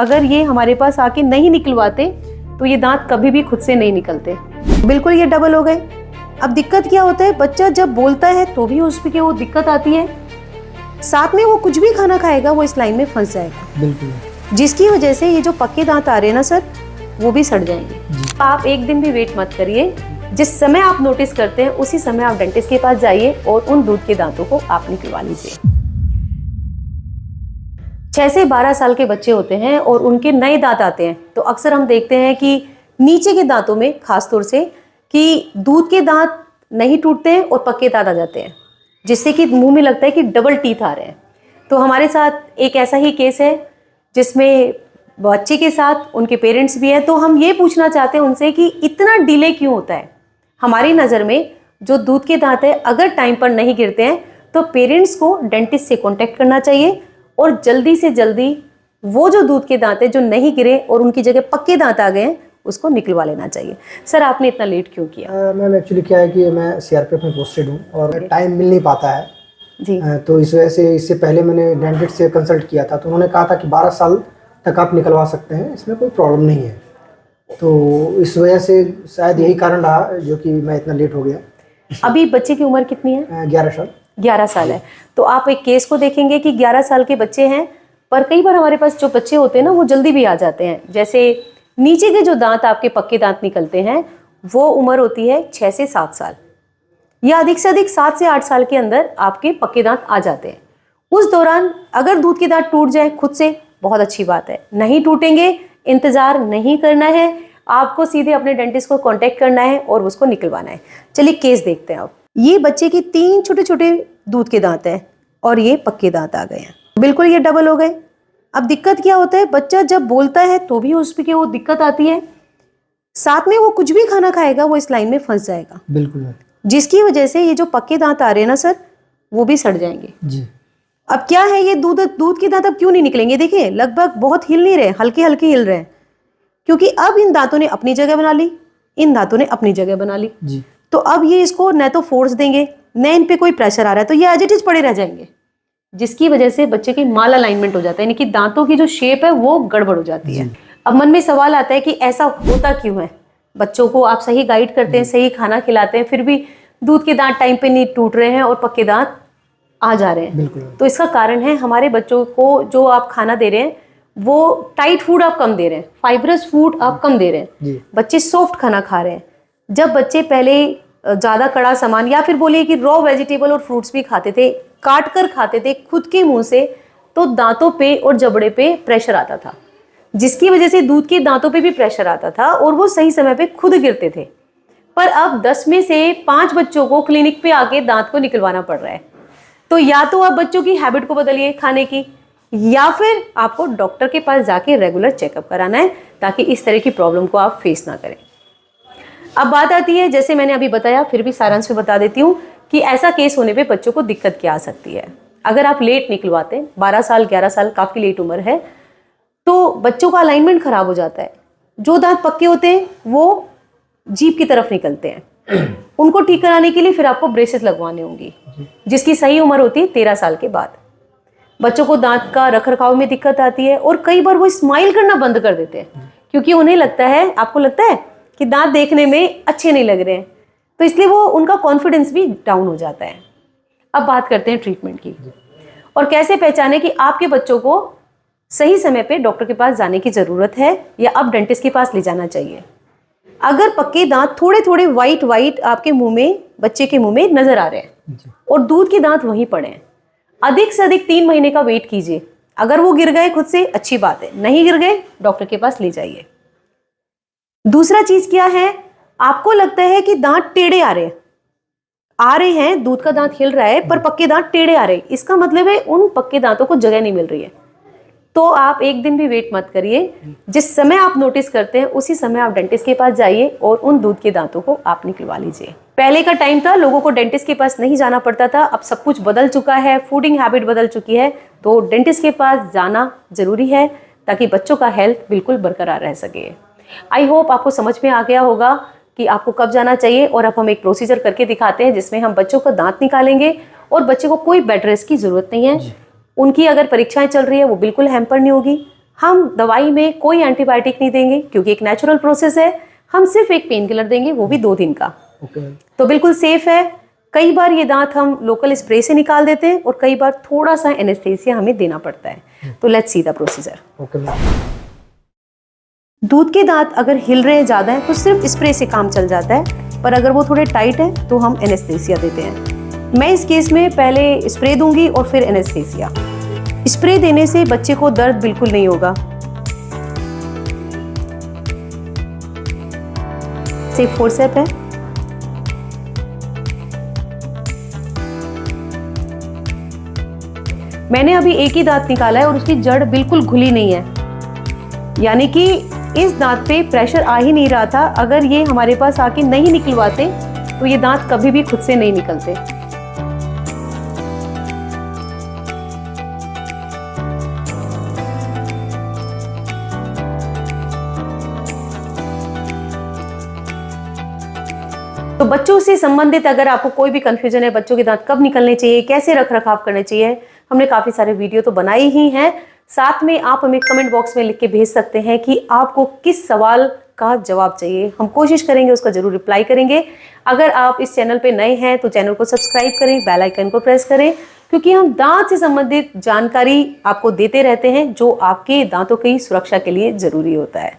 अगर ये हमारे पास आके नहीं निकलवाते तो ये दांत कभी भी खुद से नहीं निकलते। बिल्कुल ये डबल हो गए। अब दिक्कत क्या होता है, बच्चा जब बोलता है तो भी उसकी वो दिक्कत आती है, साथ में वो कुछ भी खाना खाएगा वो इस लाइन में फंस जाएगा। बिल्कुल। जिसकी वजह से ये जो पक्के दांत आ रहे हैं ना सर, वो भी सड़ जाएंगे। आप एक दिन भी वेट मत करिए, जिस समय आप नोटिस करते हैं उसी समय आप डेंटिस्ट के पास जाइए और उन दूध के दांतों को आप निकलवा लीजिए। 6 से 12 साल के बच्चे होते हैं और उनके नए दांत आते हैं तो अक्सर हम देखते हैं कि नीचे के दांतों में खासतौर से कि दूध के दांत नहीं टूटते हैं और पक्के दांत आ जाते हैं, जिससे कि मुंह में लगता है कि डबल टीथ आ रहे हैं। तो हमारे साथ एक ऐसा ही केस है जिसमें बच्चे के साथ उनके पेरेंट्स भी हैं। तो हम ये पूछना चाहते हैं उनसे कि इतना डिले क्यों होता है। हमारी नज़र में जो दूध के दांत है अगर टाइम पर नहीं गिरते हैं तो पेरेंट्स को डेंटिस्ट से कॉन्टैक्ट करना चाहिए और जल्दी से जल्दी वो जो दूध के दांत है जो नहीं गिरे और उनकी जगह पक्के दांत आ गए हैं उसको निकलवा लेना चाहिए। सर आपने इतना लेट क्यों किया? मैम एक्चुअली क्या है कि मैं सीआरपीएफ में पोस्टेड हूँ और टाइम मिल नहीं पाता है जी। तो इस वजह से इससे पहले मैंने डेंटिस्ट से कंसल्ट किया था तो उन्होंने कहा था कि 12 साल तक आप निकलवा सकते हैं, इसमें कोई प्रॉब्लम नहीं है। तो इस वजह से शायद यही कारण रहा जो कि मैं इतना लेट हो गया। अभी बच्चे की उम्र कितनी है? 11 साल। 11 साल है। तो आप एक केस को देखेंगे कि 11 साल के बच्चे हैं, पर कई बार हमारे पास जो बच्चे होते हैं ना वो जल्दी भी आ जाते हैं। जैसे नीचे के जो दांत आपके पक्के दांत निकलते हैं वो उम्र होती है 6 से 7 साल या अधिक से अधिक 7 से 8 साल के अंदर आपके पक्के दांत आ जाते हैं। उस दौरान अगर दूध के दांत टूट जाए खुद से बहुत अच्छी बात है, नहीं टूटेंगे इंतज़ार नहीं करना है, आपको सीधे अपने डेंटिस्ट को कांटेक्ट करना है और उसको निकलवाना है। चलिए केस देखते हैं। अब ये बच्चे के 3 छोटे छोटे दूध के दांत हैं और ये पक्के दांत आ गए हैं। बिल्कुल ये डबल हो गए। अब दिक्कत क्या होता है, बच्चा जब बोलता है तो भी उसकी वो दिक्कत आती है, साथ में वो कुछ भी खाना खाएगा वो इस लाइन में फंस जाएगा। बिल्कुल। जिसकी वजह से ये जो पक्के दांत आ रहे हैं ना सर, वो भी सड़ जाएंगे जी। अब क्या है, ये दूध के दांत अब क्यों नहीं निकलेंगे? देखिए लगभग बहुत हिल नहीं रहे, हल्के हल्के हिल रहे हैं, क्योंकि अब इन दांतों ने अपनी जगह बना ली, इन दांतों ने अपनी जगह बना ली जी। तो अब ये इसको न तो फोर्स देंगे न इन पे कोई प्रेशर आ रहा है, तो ये एज इट इज पड़े रह जाएंगे, जिसकी वजह से बच्चे की माल अलाइनमेंट हो जाता है, यानी कि दांतों की जो शेप है वो गड़बड़ हो जाती है। अब मन में सवाल आता है कि ऐसा होता क्यों है? बच्चों को आप सही गाइड करते हैं, सही खाना खिलाते हैं, फिर भी दूध के दांत टाइम पे नहीं टूट रहे हैं और पक्के दांत आ जा रहे हैं। बिल्कुल। तो इसका कारण है हमारे बच्चों को जो आप खाना दे रहे हैं वो टाइट फूड आप कम दे रहे हैं, फाइबरस फूड आप कम दे रहे हैं, बच्चे सॉफ्ट खाना खा रहे हैं। जब बच्चे पहले ज़्यादा कड़ा सामान या फिर बोलिए कि रॉ वेजिटेबल और फ्रूट्स भी खाते थे, काट कर खाते थे खुद के मुंह से, तो दांतों पे और जबड़े पे प्रेशर आता था, जिसकी वजह से दूध के दांतों पे भी प्रेशर आता था और वो सही समय पे खुद गिरते थे। पर अब 10 में से 5 बच्चों को क्लिनिक पे आके दांत को निकलवाना पड़ रहा है। तो या तो आप बच्चों की हैबिट को बदलिए खाने की, या फिर आपको डॉक्टर के पास जाके रेगुलर चेकअप कराना है ताकि इस तरह की प्रॉब्लम को आप फेस ना करें। अब बात आती है, जैसे मैंने अभी बताया, फिर भी सारांश में बता देती हूँ कि ऐसा केस होने पे बच्चों को दिक्कत क्या आ सकती है। अगर आप लेट निकलवाते हैं, 12 साल 11 साल काफ़ी लेट उम्र है, तो बच्चों का अलाइनमेंट खराब हो जाता है। जो दांत पक्के होते हैं वो जीभ की तरफ निकलते हैं, उनको ठीक कराने के लिए फिर आपको ब्रेसेस लगवाने होंगी, जिसकी सही उम्र होती है 13 साल के बाद। बच्चों को दांत का रखरखाव में दिक्कत आती है और कई बार वो स्माइल करना बंद कर देते हैं, क्योंकि उन्हें लगता है, आपको लगता है कि दांत देखने में अच्छे नहीं लग रहे हैं, तो इसलिए वो उनका कॉन्फिडेंस भी डाउन हो जाता है। अब बात करते हैं ट्रीटमेंट की और कैसे पहचाने कि आपके बच्चों को सही समय पे डॉक्टर के पास जाने की ज़रूरत है या अब डेंटिस्ट के पास ले जाना चाहिए। अगर पक्के दांत थोड़े थोड़े वाइट आपके मुंह में, बच्चे के मुंह में नजर आ रहे हैं और दूध के दांत वहीं पड़े हैं, अधिक से अधिक 3 महीने का वेट कीजिए। अगर वो गिर गए खुद से अच्छी बात है, नहीं गिर गए डॉक्टर के पास ले जाइए। दूसरा चीज क्या है, आपको लगता है कि दांत टेढ़े आ रहे हैं, दूध का दांत हिल रहा है पर पक्के दांत टेढ़े आ रहे हैं, इसका मतलब है उन पक्के दांतों को जगह नहीं मिल रही है। तो आप एक दिन भी वेट मत करिए, जिस समय आप नोटिस करते हैं उसी समय आप डेंटिस्ट के पास जाइए और उन दूध के दांतों को आप निकलवा लीजिए। पहले का टाइम था, लोगों को डेंटिस्ट के पास नहीं जाना पड़ता था, अब सब कुछ बदल चुका है, फूडिंग हैबिट बदल चुकी है, तो डेंटिस्ट के पास जाना जरूरी है ताकि बच्चों का हेल्थ बिल्कुल बरकरार रह सके। आई होप आपको समझ में आ गया होगा कि आपको कब जाना चाहिए, और अब हम एक प्रोसीजर करके दिखाते हैं जिसमें हम बच्चों का दांत निकालेंगे और बच्चे को कोई बेड रेस्ट की जरूरत नहीं है। उनकी अगर परीक्षाएं चल रही है वो बिल्कुल हैम्पर नहीं होगी, हम दवाई में कोई एंटीबायोटिक नहीं देंगे क्योंकि एक नेचुरल प्रोसेस है। हम सिर्फ एक पेन किलर देंगे, वो भी 2 दिन का। तो बिल्कुल सेफ है। कई बार ये दांत हम लोकल स्प्रे से निकाल देते हैं और कई बार थोड़ा सा एनेस्थेसिया हमें देना पड़ता है। तो लेट्स सी द प्रोसीजर। दूध के दांत अगर हिल रहे ज़्यादा है तो सिर्फ स्प्रे से काम चल जाता है, पर अगर वो थोड़े टाइट है तो हम एनेस्थेसिया देते हैं। मैं इस केस में पहले स्प्रे दूंगी और फिर एनेस्थेसिया। स्प्रे देने से बच्चे को दर्द बिल्कुल नहीं होगा। सिर्फ फोर्सेप है। मैंने अभी एक ही दांत निकाला है और उसकी जड़ बिल्कुल घुली नहीं है, यानी कि इस दांत पे प्रेशर आ ही नहीं रहा था। अगर ये हमारे पास आके नहीं निकलवाते तो ये दांत कभी भी खुद से नहीं निकलते। तो बच्चों से संबंधित अगर आपको कोई भी कंफ्यूजन है, बच्चों के दांत कब निकलने चाहिए, कैसे रख रखाव करने चाहिए, हमने काफ़ी सारे वीडियो तो बनाए ही हैं। साथ में आप हमें कमेंट बॉक्स में लिख के भेज सकते हैं कि आपको किस सवाल का जवाब चाहिए। हम कोशिश करेंगे उसका जरूर रिप्लाई करेंगे। अगर आप इस चैनल पे नए हैं तो चैनल को सब्सक्राइब करें, बेल आइकन को प्रेस करें, क्योंकि हम दांत से संबंधित जानकारी आपको देते रहते हैं जो आपके दांतों की सुरक्षा के लिए जरूरी होता है।